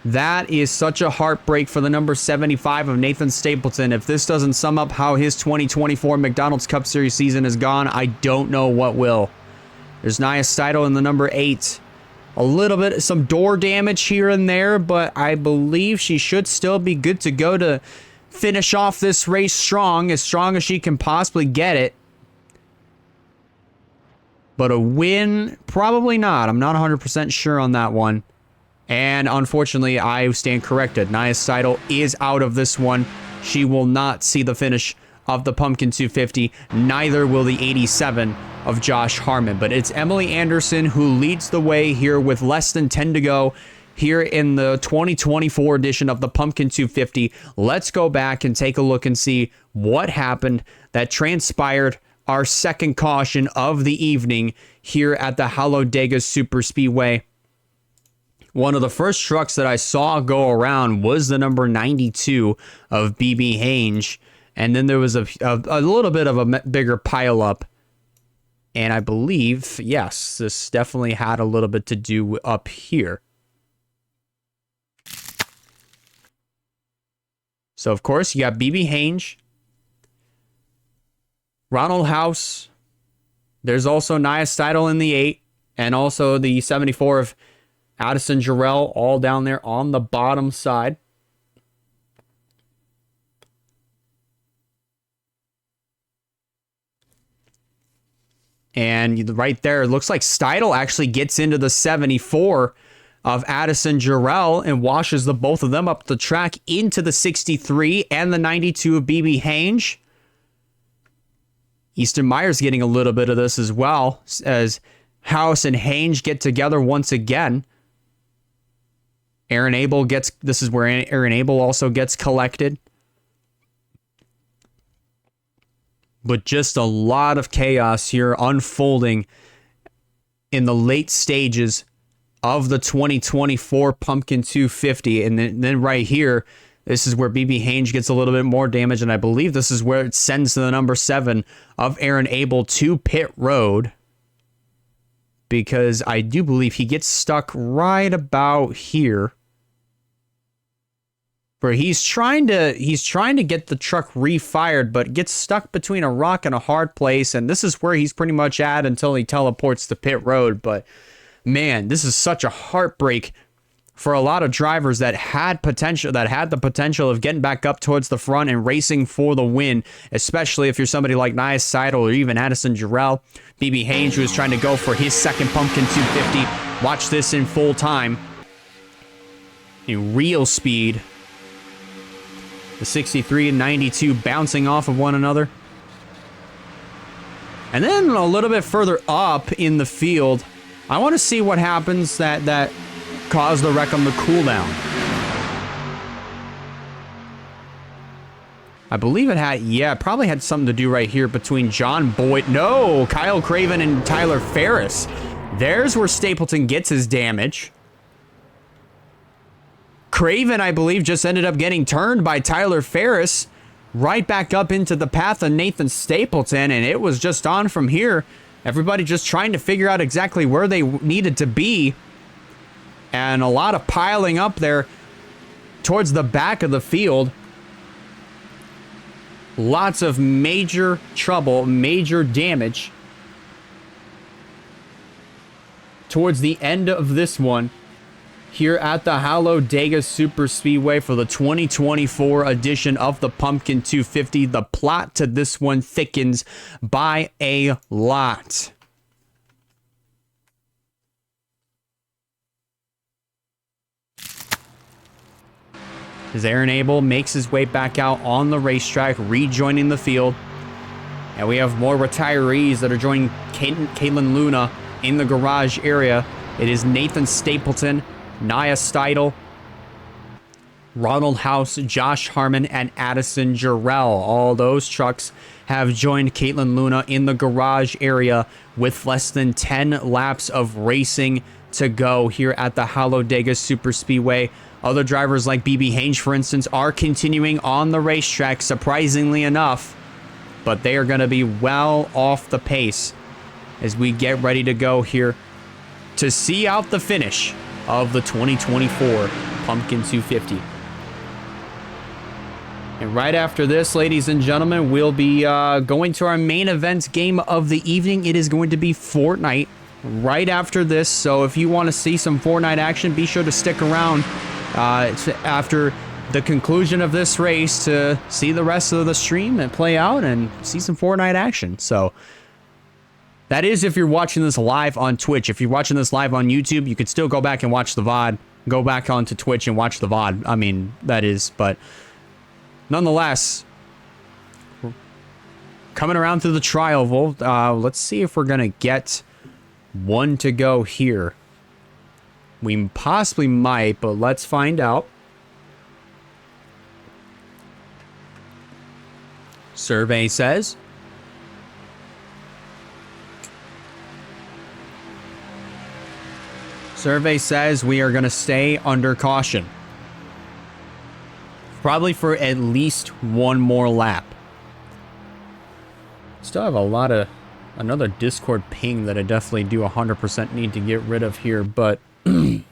That is such a heartbreak for the number 75 of Nathan Stapleton. If this doesn't sum up how his 2024 McDonald's Cup Series season has gone, I don't know what will. There's Naya Steidel in the number 8. A little bit, some door damage here and there, but I believe she should still be good to go to finish off this race strong as she can possibly get it. But a win, probably not. I'm not 100% sure on that one. And unfortunately, I stand corrected. Naya Steidel is out of this one. She will not see the finish of the Pumpkin 250. Neither will the 87 of Josh Harmon. But it's Emily Anderson who leads the way here with less than 10 to go here in the 2024 edition of the Pumpkin 250. Let's go back and take a look and see what happened that transpired. Our second caution of the evening here at the Talladega Superspeedway. One of the first trucks that I saw go around was the number 92 of BB Hange. And then there was a little bit of a bigger pileup. And I believe, yes, this definitely had a little bit to do up here. So, of course, you got BB Hange, Ronald House. There's also Naya Steidel in the 8. And also the 74 of Addison Jarrell, all down there on the bottom side. And right there, it looks like Steidel actually gets into the 74 of Addison Jarrell and washes the both of them up the track into the 63 and the 92 of BB Hange. Easton Myers getting a little bit of this as well, as House and Hange get together once again. Aaron Abel gets, this is where Aaron Abel also gets collected. But just a lot of chaos here unfolding in the late stages of the 2024 Pumpkin 250. And then right here, this is where BB Hange gets a little bit more damage. And I believe this is where it sends the number 7 of Aaron Abel to pit road. Because I do believe he gets stuck right about here. Where he's trying to get the truck refired, but gets stuck between a rock and a hard place. And this is where he's pretty much at until he teleports to pit road. But man, this is such a heartbreak for a lot of drivers that had the potential of getting back up towards the front and racing for the win, especially if you're somebody like Naya Steidel or even Addison Jarrell. BB Hange, who is trying to go for his second Pumpkin 250. Watch this in full time. In real speed. The 63 and 92 bouncing off of one another. And then a little bit further up in the field, I want to see what happens that caused the wreck on the cooldown. I believe it probably had something to do right here between John Boyd. No, Kyle Craven and Tyler Ferris. There's where Stapleton gets his damage. Craven, I believe, just ended up getting turned by Tyler Ferris right back up into the path of Nathan Stapleton, and it was just on from here. Everybody just trying to figure out exactly where they needed to be. And a lot of piling up there towards the back of the field. Lots of major trouble, major damage towards the end of this one here at the Talladega Superspeedway for the 2024 edition of the Pumpkin 250. The plot to this one thickens by a lot. As Aaron Abel makes his way back out on the racetrack, rejoining the field. And we have more retirees that are joining Caitlin Luna in the garage area. It is Nathan Stapleton, Naya Steidel, Ronald House, Josh Harmon, and Addison Jarrell. All those trucks have joined Caitlin Luna in the garage area with less than 10 laps of racing to go here at the Talladega Superspeedway. Other drivers like BB Hange, for instance, are continuing on the racetrack, surprisingly enough, but they are going to be well off the pace as we get ready to go here to see out the finish of the 2024 Pumpkin 250. And right after this, ladies and gentlemen, we'll be going to our main event game of the evening. It is going to be Fortnite right after this. So if you want to see some Fortnite action, be sure to stick around after the conclusion of this race to see the rest of the stream and play out and see some Fortnite action. So that is if you're watching this live on Twitch. If you're watching this live on YouTube, you could still go back and watch the VOD. Go back onto Twitch and watch the VOD. I mean, that is, but nonetheless, coming around to the trial vault. Let's see if we're going to get one to go here. We possibly might, but let's find out. Survey says. Survey says we are going to stay under caution. Probably for at least one more lap. Still have a lot of another Discord ping that I definitely do 100% need to get rid of here, but let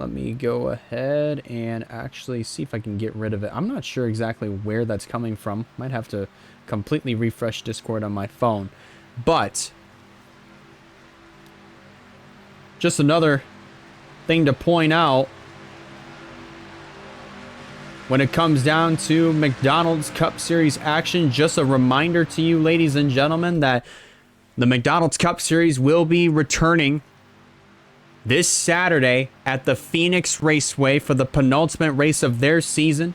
me go ahead and actually see if I can get rid of it. I'm not sure exactly where that's coming from. Might have to completely refresh Discord on my phone. But just another thing to point out when it comes down to McDonald's Cup Series action. Just a reminder to you, ladies and gentlemen, that the McDonald's Cup Series will be returning this Saturday at the Phoenix Raceway for the penultimate race of their season.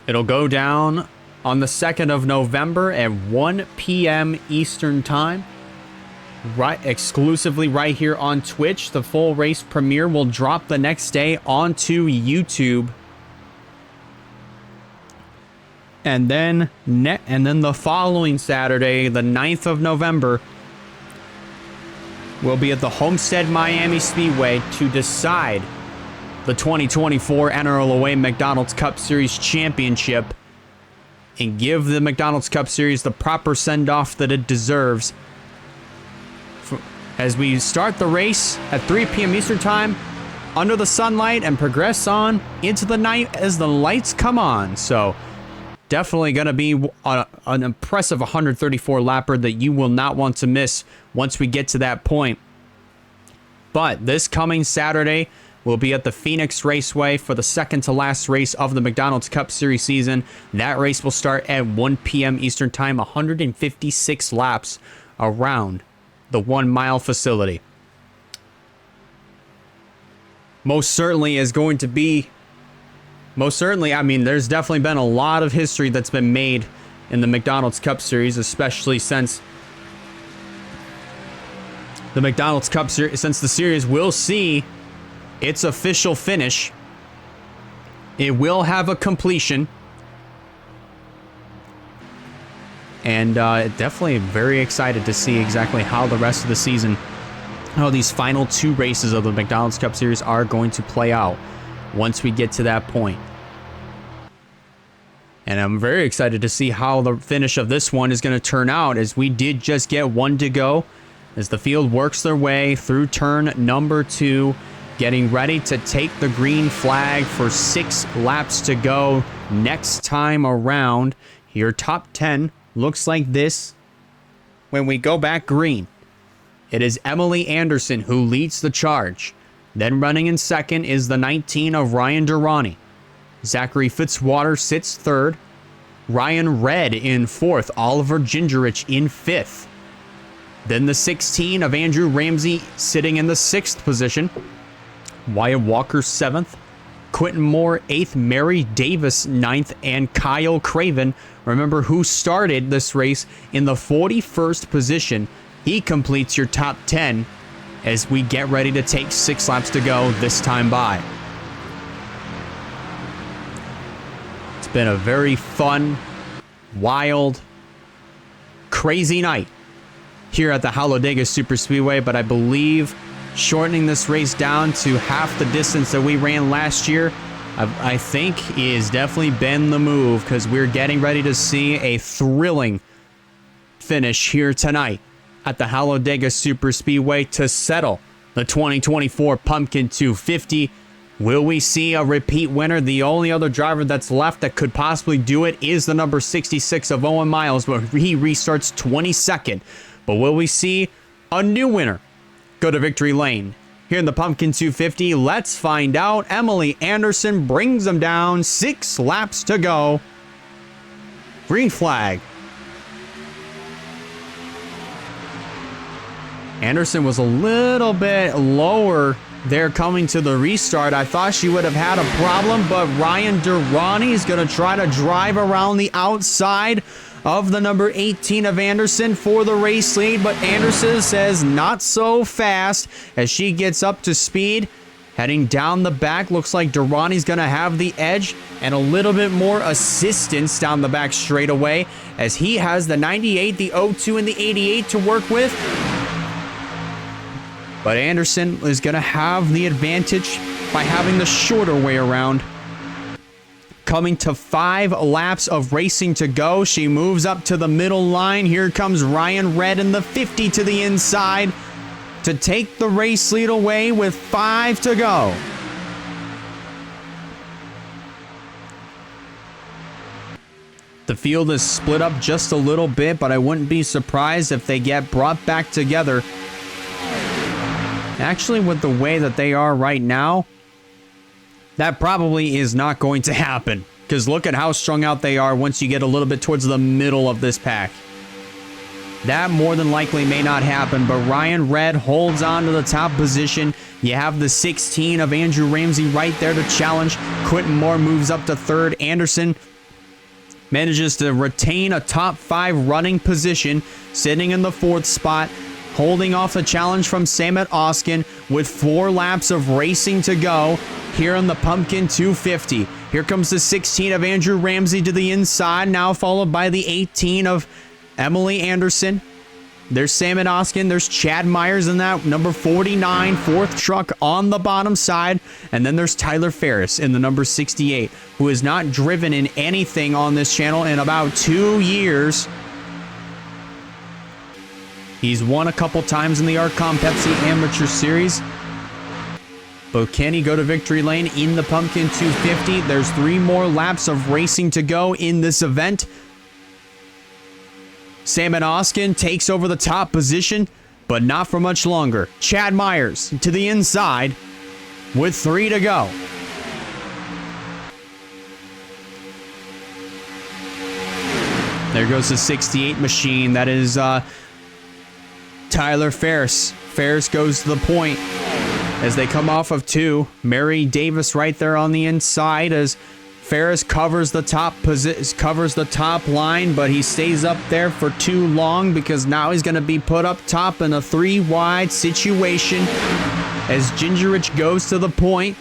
It'll go down on the 2nd of November at 1 p.m. Eastern Time. Right, exclusively right here on Twitch. The full race premiere will drop the next day onto YouTube. And then the following Saturday, the 9th of November, we'll be at the Homestead Miami Speedway to decide the 2024 NRLOA McDonald's Cup Series Championship and give the McDonald's Cup Series the proper send-off that it deserves. As we start the race at 3 p.m. Eastern Time under the sunlight and progress on into the night as the lights come on. So definitely going to be an impressive 134 lapper that you will not want to miss once we get to that point. But this coming Saturday, we'll be at the Phoenix Raceway for the second to last race of the McDonald's Cup Series season. That race will start at 1 p.m. Eastern Time, 156 laps around the 1 mile facility. Most certainly, I mean, there's definitely been a lot of history that's been made in the McDonald's Cup Series, especially since the McDonald's Cup Series, since the series will see its official finish. It will have a completion. And definitely very excited to see exactly how the rest of the season, how these final 2 races of the McDonald's Cup Series are going to play out once we get to that point. And I'm very excited to see how the finish of this one is going to turn out, as we did just get 1 to go as the field works their way through turn number 2, getting ready to take the green flag for 6 laps to go next time around. Your top 10 looks like this when we go back green. It is Emily Anderson who leads the charge. Then running in second is the 19 of Ryan Durrani. Zachary Fitzwater sits third. Ryan Red in fourth. Oliver Gingerich in fifth. Then the 16 of Andrew Ramsey sitting in the 6th position. Wyatt Walker 7th. Quentin Moore 8th, Mary Davis 9th, and Kyle Craven, remember, who started this race in the 41st position. He completes your top 10 as we get ready to take 6 laps to go this time by. It's been a very fun, wild, crazy night here at the Talladega Superspeedway, but I believe shortening this race down to half the distance that we ran last year, I think is definitely been the move, because we're getting ready to see a thrilling finish here tonight at the Talladega Superspeedway to settle the 2024 Pumpkin 250. Will we see a repeat winner? The only other driver that's left that could possibly do it is the number 66 of Owen Miles, but he restarts 22nd. But will we see a new winner go to victory lane? Here in the Pumpkin 250, let's find out. Emily Anderson brings them down. 6 laps to go. Green flag. Anderson was a little bit lower there coming to the restart. I thought she would have had a problem, but Ryan Durrani is going to try to drive around the outside of the number 18 of Anderson for the race lead, but Anderson says not so fast as she gets up to speed. Heading down the back, looks like Durrani's going to have the edge and a little bit more assistance down the back straightaway as he has the 98, the 02, and the 88 to work with. But Anderson is going to have the advantage by having the shorter way around. Coming to 5 laps of racing to go. She moves up to the middle line. Here comes Ryan Red in the 50 to the inside to take the race lead away with 5 to go. The field is split up just a little bit, but I wouldn't be surprised if they get brought back together. Actually, with the way that they are right now, that probably is not going to happen, because look at how strung out they are once you get a little bit towards the middle of this pack. That more than likely may not happen, but Ryan Red holds on to the top position. You have the 16 of Andrew Ramsey right there to challenge. Quentin Moore moves up to 3rd. Anderson manages to retain a top 5 running position, sitting in the 4th spot, holding off the challenge from Samet Oskin with 4 laps of racing to go here on the Pumpkin 250. Here comes the 16 of Andrew Ramsey to the inside, now followed by the 18 of Emily Anderson. There's Samet Oskin, there's Chad Myers in that number 49, 4th truck on the bottom side, and then there's Tyler Ferris in the number 68, who has not driven in anything on this channel in about 2 years. He's won a couple times in the Arcom Pepsi Amateur Series. But can he go to victory lane in the Pumpkin 250? There's 3 more laps of racing to go in this event. Samet Oskin takes over the top position, but not for much longer. Chad Myers to the inside with 3 to go. There goes the 68 machine. That is Tyler Ferris. Ferris goes to the point as they come off of 2. Mary Davis right there on the inside as Ferris covers the top line, but he stays up there for too long because now he's going to be put up top in a 3-wide situation as Gingerich goes to the point.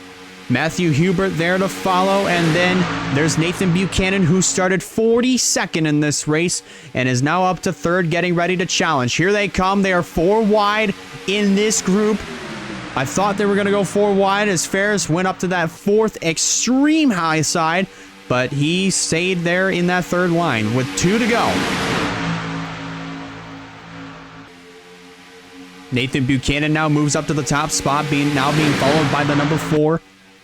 Matthew Hubert there to follow, and then there's Nathan Buchanan, who started 42nd in this race and is now up to 3rd, getting ready to challenge. Here they come. They are 4 wide in this group. I thought they were going to go 4 wide as Ferris went up to that 4th extreme high side, but he stayed there in that 3rd line with 2 to go. Nathan Buchanan now moves up to the top spot, being followed by the number 4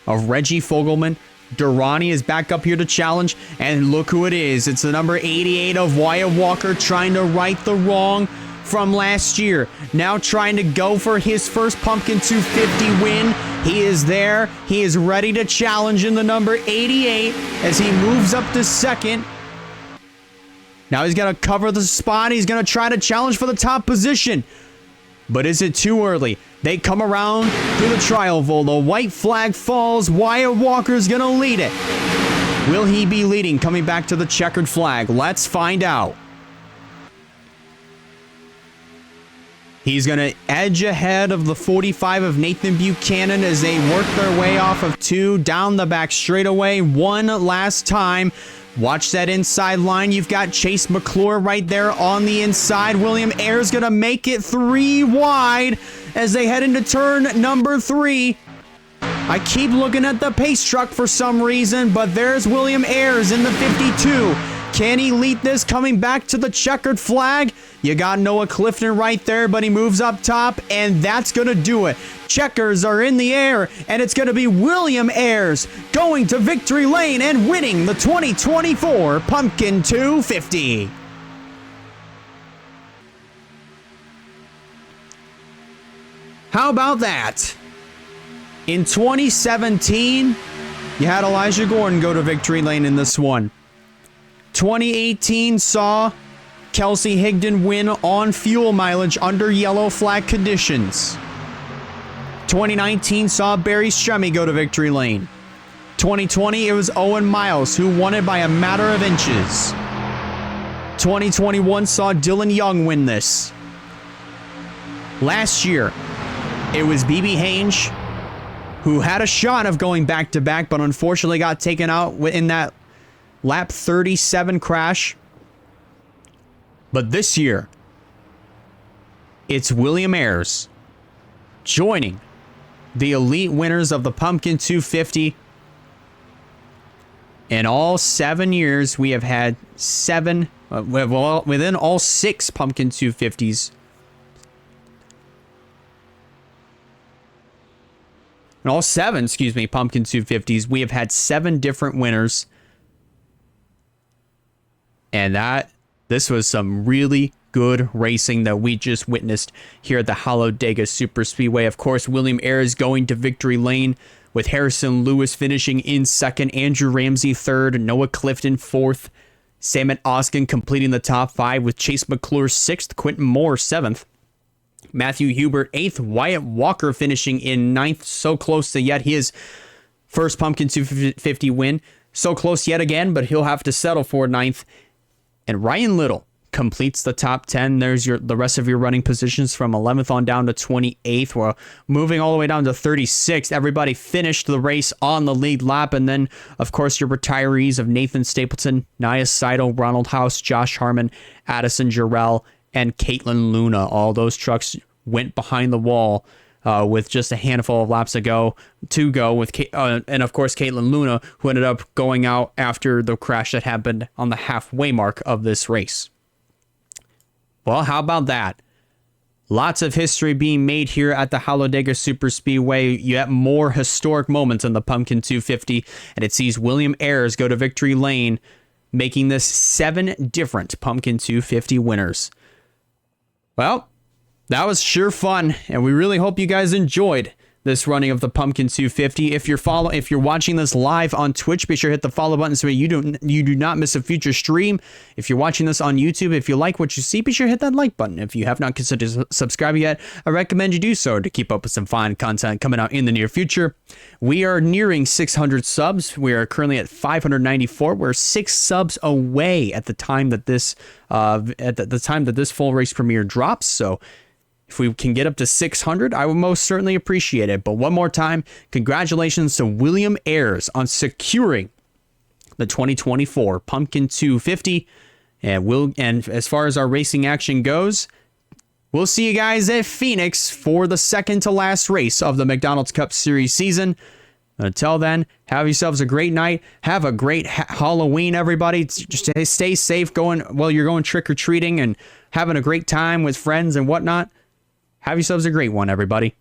of Reggie Fogelman. Durrani is back up here to challenge, and look who it is. It's the number 88 of Wyatt Walker, trying to right the wrong from last year. Now trying to go for his first Pumpkin 250 win. He is there. He is ready to challenge in the number 88 as he moves up to 2nd. Now he's going to cover the spot. He's going to try to challenge for the top position. But is it too early? They come around through the tri-oval. The white flag falls. Wyatt Walker's going to lead it. Will he be leading coming back to the checkered flag? Let's find out. He's going to edge ahead of the 45 of Nathan Buchanan as they work their way off of 2 down the back straightaway one last time. Watch that inside line. You've got Chase McClure right there on the inside. William Ayers going to make it 3 wide as they head into turn number 3. I keep looking at the pace truck for some reason, but there's William Ayers in the 52. Can he lead this coming back to the checkered flag? You got Noah Clifton right there, but he moves up top, and that's going to do it. Checkers are in the air, and it's going to be William Ayres going to victory lane and winning the 2024 Pumpkin 250. How about that? In 2017, you had Elijah Gordon go to victory lane in this one. 2018 saw Kelsey Higdon win on fuel mileage under yellow flag conditions. 2019 saw Barry Stremme go to victory lane. 2020, it was Owen Miles who won it by a matter of inches. 2021 saw Dylan Young win this. Last year, it was BB Hange who had a shot of going back-to-back, but unfortunately got taken out in that lap 37 crash. But this year, it's William Ayres joining the elite winners of the Pumpkin 250. In all 7 years, we have had within all 6 Pumpkin 250s. In all 7, Pumpkin 250s, we have had 7 different winners. And this was some really good racing that we just witnessed here at the Talladega Superspeedway. Of course, William Ayres going to victory lane with Harrison Lewis finishing in second, Andrew Ramsey third, Noah Clifton fourth, Samet Oskin completing the top 5 with Chase McClure sixth, Quentin Moore seventh, Matthew Hubert eighth, Wyatt Walker finishing in ninth, so close to yet his first Pumpkin 250 win. So close yet again, but he'll have to settle for ninth. And Ryan Little completes the top 10. There's the rest of your running positions from 11th on down to 28th. We're moving all the way down to 36th. Everybody finished the race on the lead lap. And then, of course, your retirees of Nathan Stapleton, Nia Seidel, Ronald House, Josh Harmon, Addison Jarrell, and Caitlin Luna. All those trucks went behind the wall with just a handful of laps to go with, and of course, Caitlin Luna, who ended up going out after the crash that happened on the halfway mark of this race. Well, how about that? Lots of history being made here at the Talladega Superspeedway. You have more historic moments in the Pumpkin 250, and it sees William Ayres go to victory lane, making this 7 different Pumpkin 250 winners. Well, that was sure fun, and we really hope you guys enjoyed this running of the Pumpkin 250. If you're watching this live on Twitch, be sure to hit the follow button so you do not miss a future stream. If you're watching this on YouTube, if you like what you see, be sure to hit that like button. If you have not considered subscribing yet, I recommend you do so to keep up with some fine content coming out in the near future. We are nearing 600 subs. We are currently at 594. We're 6 subs away at the time that this full race premiere drops. So if we can get up to 600, I would most certainly appreciate it. But one more time, congratulations to William Ayres on securing the 2024 Pumpkin 250. And as far as our racing action goes, we'll see you guys at Phoenix for the second to last race of the McDonald's Cup Series season. Until then, have yourselves a great night. Have a great Halloween, everybody. Just stay safe you're going trick-or-treating and having a great time with friends and whatnot. Have yourselves a great one, everybody.